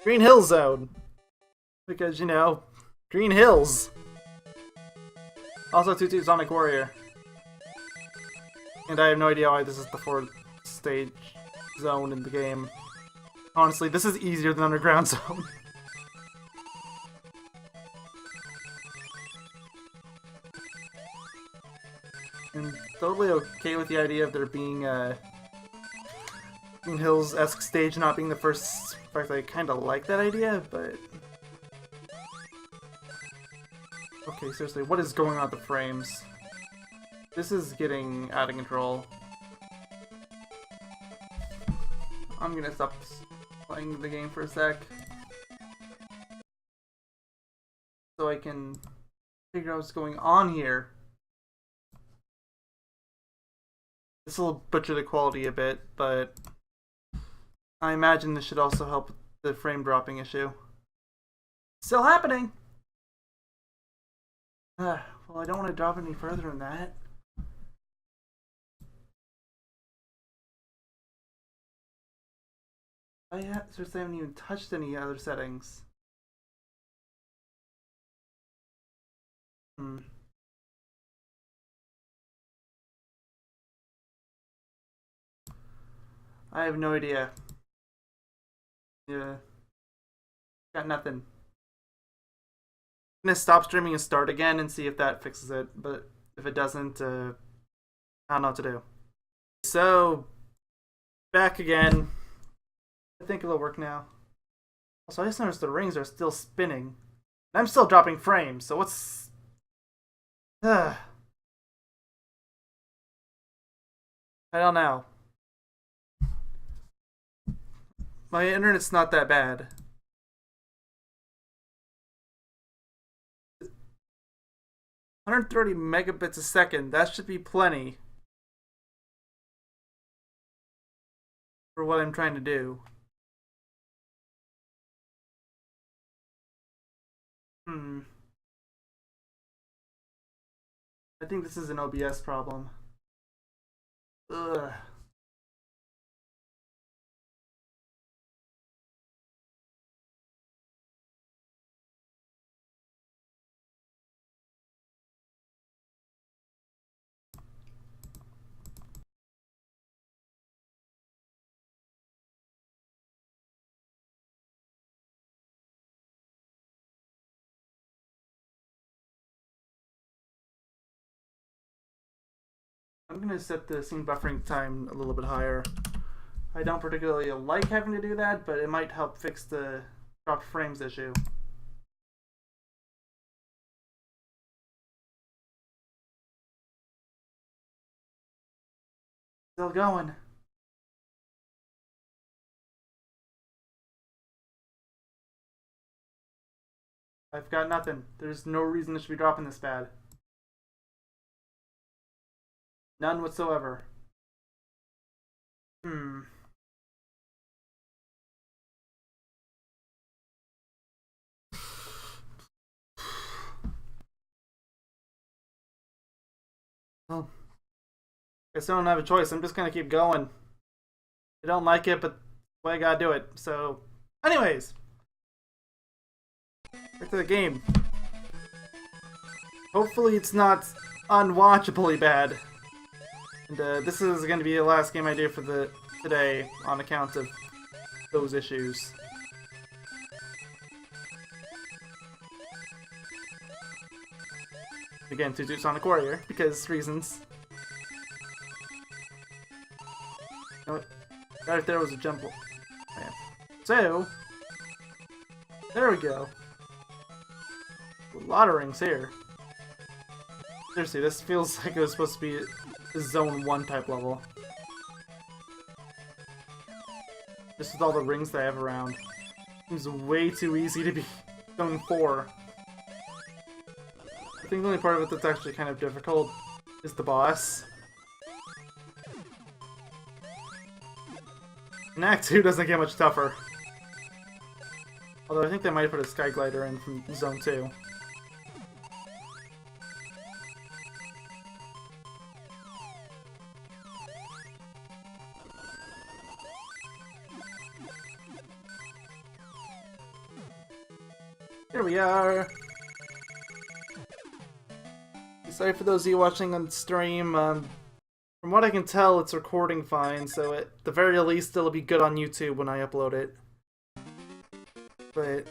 Green Hill Zone. Because, you know, Green Hills. Also, Tutu Sonic Warrior. And I have no idea why this is the fourth stage zone in the game. Honestly, this is easier than Underground Zone. I'm totally okay with the idea of there being a Green Hills-esque stage not being the first. In fact, I kind of like that idea, but... Okay, seriously, what is going on with the frames? This is getting out of control. I'm gonna stop playing the game for a sec. So I can figure out what's going on here. This will butcher the quality a bit, but I imagine this should also help with the frame dropping issue. Still happening! Well, I don't want to drop any further than that. Seriously, I haven't even touched any other settings. I have no idea. Yeah. Got nothing. I'm gonna stop streaming and start again and see if that fixes it, but if it doesn't, I don't know what to do. So, back again. I think it'll work now. Also, I just noticed the rings are still spinning. I'm still dropping frames, so what's... I don't know. My internet's not that bad. 130 megabits a second, that should be plenty for what I'm trying to do. I think this is an OBS problem. Ugh. I'm gonna set the scene buffering time a little bit higher. I don't particularly like having to do that, but it might help fix the dropped frames issue. Still going. I've got nothing. There's no reason it should be dropping this bad. None whatsoever. Well, guess I don't have a choice. I'm just gonna keep going. I don't like it, but well, I gotta do it. So, anyways, back to the game. Hopefully, it's not unwatchably bad. And this is going to be the last game I do for today on account of those issues. Again, to do Sonic Warrior, because reasons. You know what? Right there was a jump. Man. So, there we go. A lot of rings here. Seriously, this feels like it was supposed to be a Zone 1 type level. Just with all the rings that I have around. Seems way too easy to be Zone 4. I think the only part of it that's actually kind of difficult is the boss. And Act 2 doesn't get much tougher. Although I think they might put a Sky Glider in from Zone 2. Here we are. Sorry for those of you watching on stream. From what I can tell, it's recording fine, so at the very least, it'll be good on YouTube when I upload it. But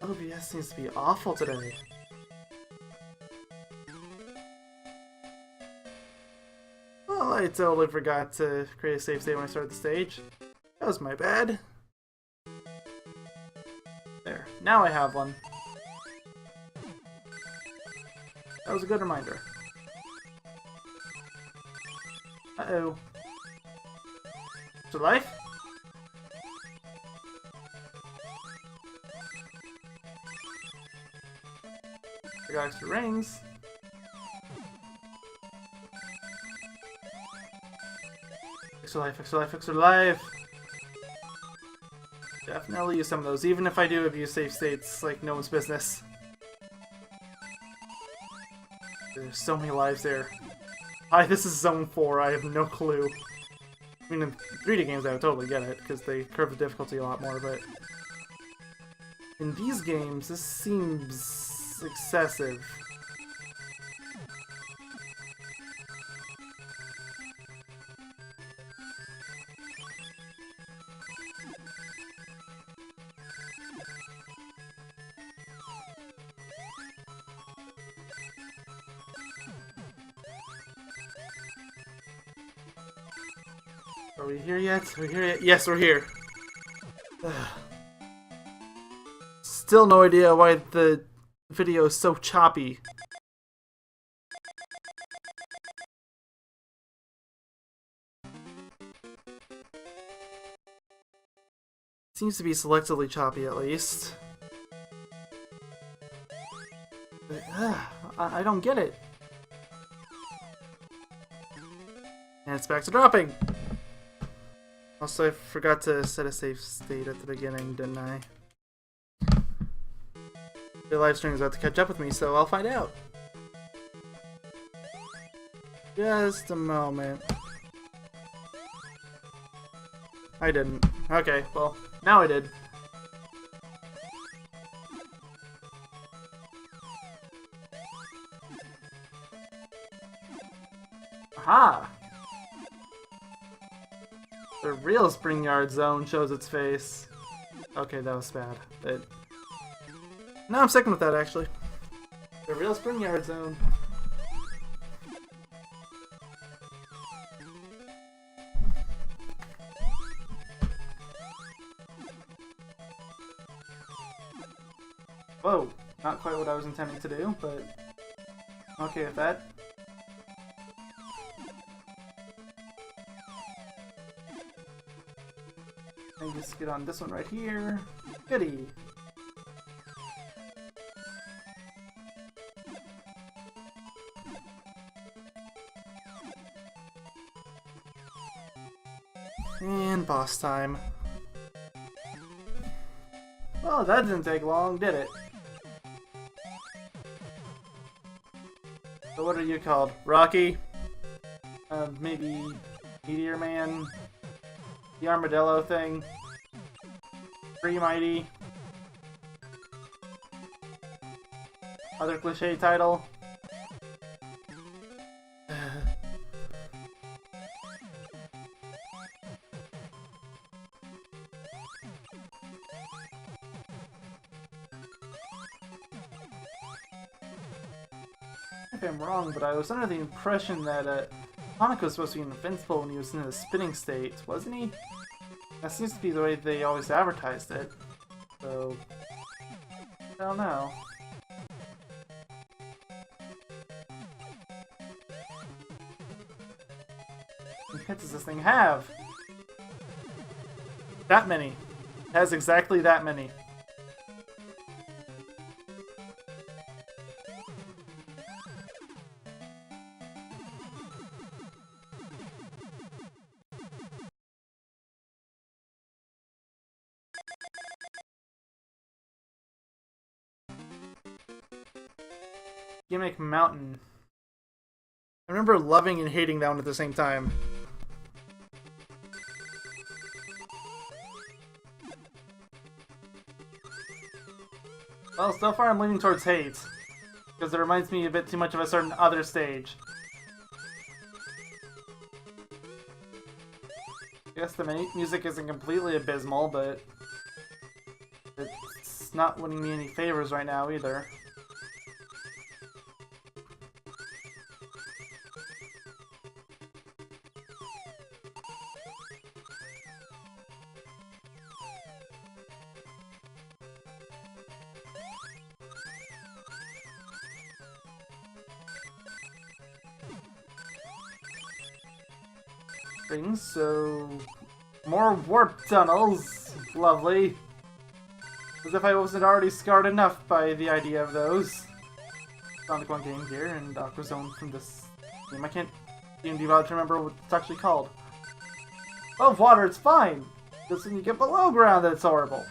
OBS seems to be awful today. Well, I totally forgot to create a save state when I started the stage. That was my bad. There. Now I have one. That was a good reminder. Uh-oh. To life? I got extra rings. Extra life, extra life, extra life! Definitely use some of those, even if I do abuse save states like no one's business. There's so many lives there. Hi, this is Zone 4, I have no clue. I mean, in 3D games I would totally get it, because they curve the difficulty a lot more, but... in these games, this seems excessive. Are we here yet? Are we here yet? Yes, we're here. Still no idea why the video is so choppy. Seems to be selectively choppy, at least. I don't get it. And it's back to dropping. Also, I forgot to set a save state at the beginning, didn't I? The live stream is about to catch up with me, so I'll find out. Just a moment. I didn't. Okay, well, now I did. Aha! The real Spring Yard Zone shows its face. Okay, that was bad. But no, I'm sticking with that, actually. The real Spring Yard Zone. Whoa, not quite what I was intending to do, but I'm okay with that. And just get on this one right here. Goody. And boss time. Well, that didn't take long, did it? So what are you called? Rocky? Maybe Meteor Man? The Armadillo thing? Pretty Mighty? Other cliche title? If I'm wrong, but I was under the impression that Sonic was supposed to be invincible when he was in a spinning state, wasn't he? That seems to be the way they always advertised it. So, I don't know. How many hits does this thing have? That many. It has exactly that many. Gimmick Mountain. I remember loving and hating that one at the same time. Well, so far I'm leaning towards hate. Because it reminds me a bit too much of a certain other stage. I guess the music isn't completely abysmal, but it's not winning me any favors right now either. So more warp tunnels. Lovely. As if I wasn't already scarred enough by the idea of those. Sonic 1 Game Gear and Aqua Zone from this game. I can't even be bothered to remember what it's actually called. Above water, it's fine. Just when you get below ground that it's horrible.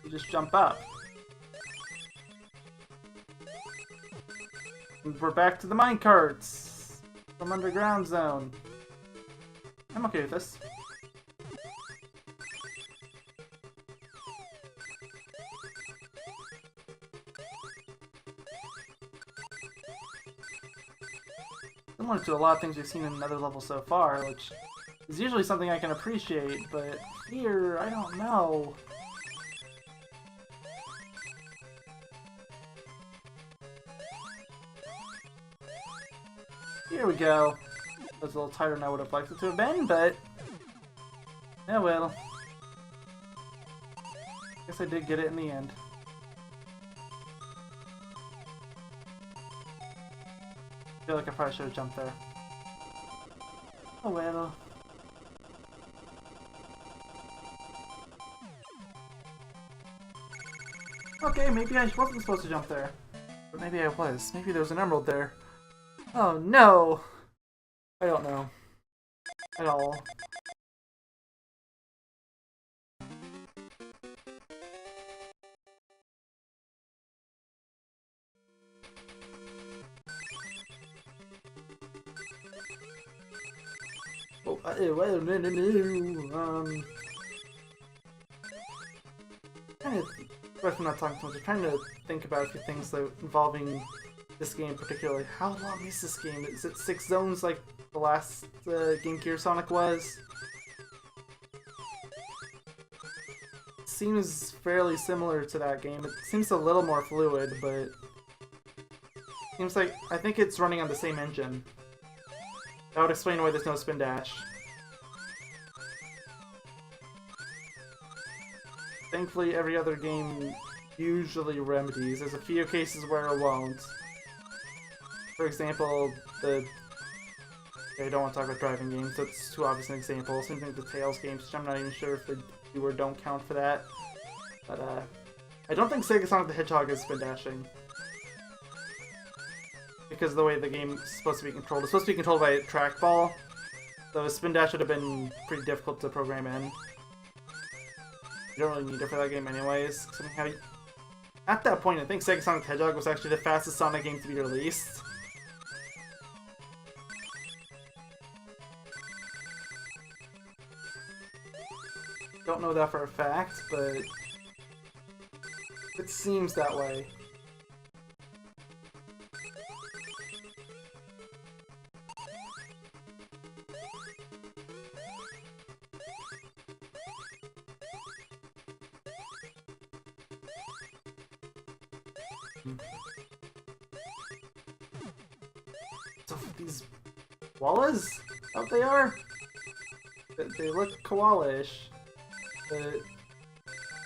You just jump up. And we're back to the minecarts from Underground Zone. I'm okay with this. Similar to a lot of things we've seen in another level so far, which is usually something I can appreciate, but here, I don't know. Here we go. That was a little tighter than I would have liked it to have been, but yeah, well. Guess I did get it in the end. I feel like I probably should have jumped there. Oh well. Okay, maybe I wasn't supposed to jump there. But maybe I was. Maybe there was an emerald there. Oh no! I don't know. At all. Oh, kind of. But I'm not talking too much. I'm trying to think about a few things though involving this game particularly. How long is this game? Is it 6 zones like the last Game Gear Sonic was? It seems fairly similar to that game. It seems a little more fluid, but seems like I think it's running on the same engine. That would explain why there's no spin dash. Thankfully, every other game usually remedies. There's a few cases where it won't. For example, I don't want to talk about driving games, that's too obvious an example. Same thing with the Tails games, which I'm not even sure if they do or don't count for that. But, I don't think Sega Sonic the Hedgehog is spin dashing. Because of the way the game is supposed to be controlled. It's supposed to be controlled by a trackball, so a spin dash would have been pretty difficult to program in. You don't really need it for that game anyways. At that point, I think Sega Sonic the Hedgehog was actually the fastest Sonic game to be released. Don't know that for a fact, but it seems that way. So these koalas? What they are? They look koala-ish. But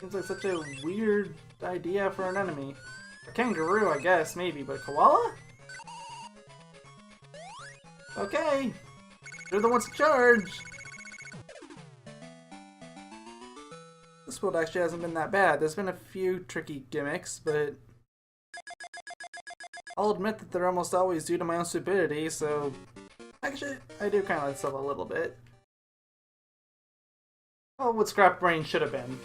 seems like such a weird idea for an enemy. A kangaroo, I guess, maybe, but a koala? Okay! They're the ones in charge! This world actually hasn't been that bad. There's been a few tricky gimmicks, but I'll admit that they're almost always due to my own stupidity, so actually, I do kind of like this level a little bit. Oh, what Scrap Brain should have been.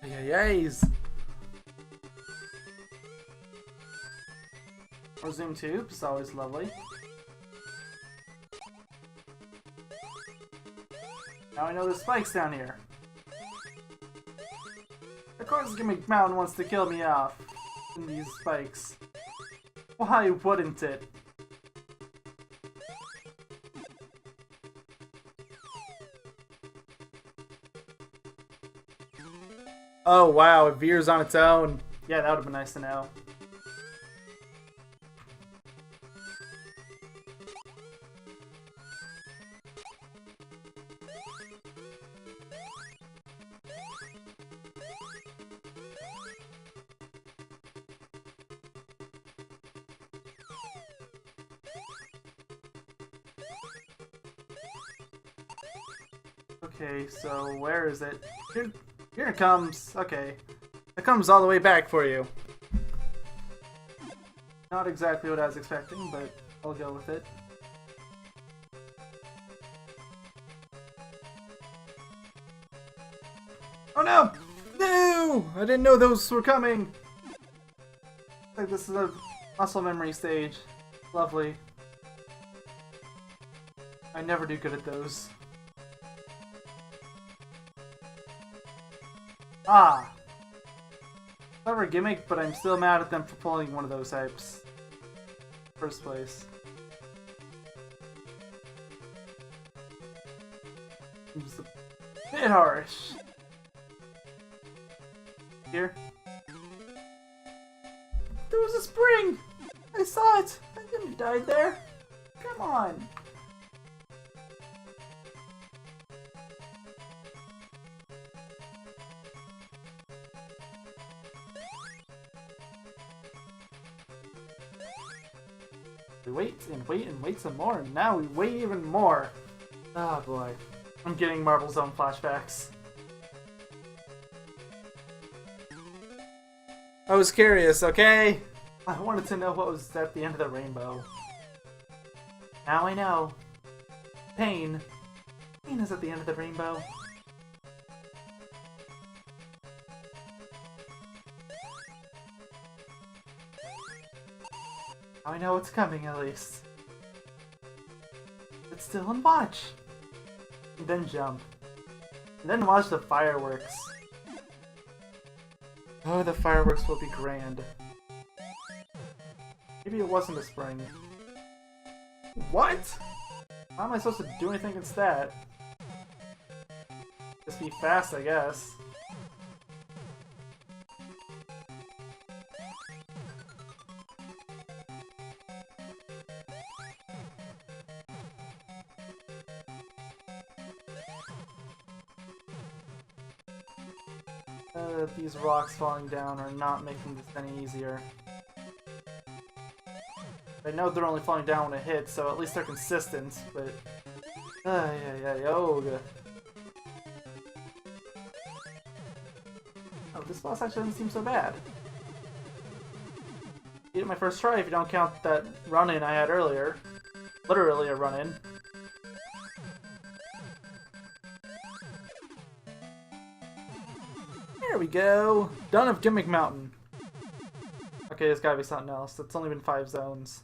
Yays. Or zoom tubes, always lovely. Now I know there's spikes down here. Of course Gimmick Mountain wants to kill me off in these spikes. Why wouldn't it? Oh wow, it veers on its own. Yeah, that would have been nice to know. Okay, so where is it? Here it comes. Okay. It comes all the way back for you. Not exactly what I was expecting, but I'll go with it. Oh no! No! I didn't know those were coming! Like this is a muscle memory stage. Lovely. I never do good at those. Ah! Clever gimmick, but I'm still mad at them for pulling one of those types. First place. It was a bit harsh. Here. There was a spring! I saw it! I didn't die there. Come on. We wait and wait and wait some more, and now we wait even more. Oh boy. I'm getting Marble Zone flashbacks. I was curious, okay? I wanted to know what was at the end of the rainbow. Now I know. Pain. Pain is at the end of the rainbow. Now I know what's coming, at least. Sit still and watch. And then jump. And then watch the fireworks. Oh, the fireworks will be grand. Maybe it wasn't a spring. What? How am I supposed to do anything against that? Just be fast, I guess. These rocks falling down are not making this any easier. I know they're only falling down when it hits, so at least they're consistent, but... Oh, this boss actually doesn't seem so bad. Beat it my first try if you don't count that run-in I had earlier. Literally a run-in. There we go! Done of Gimmick Mountain. Okay, there's gotta be something else. It's only been 5 zones.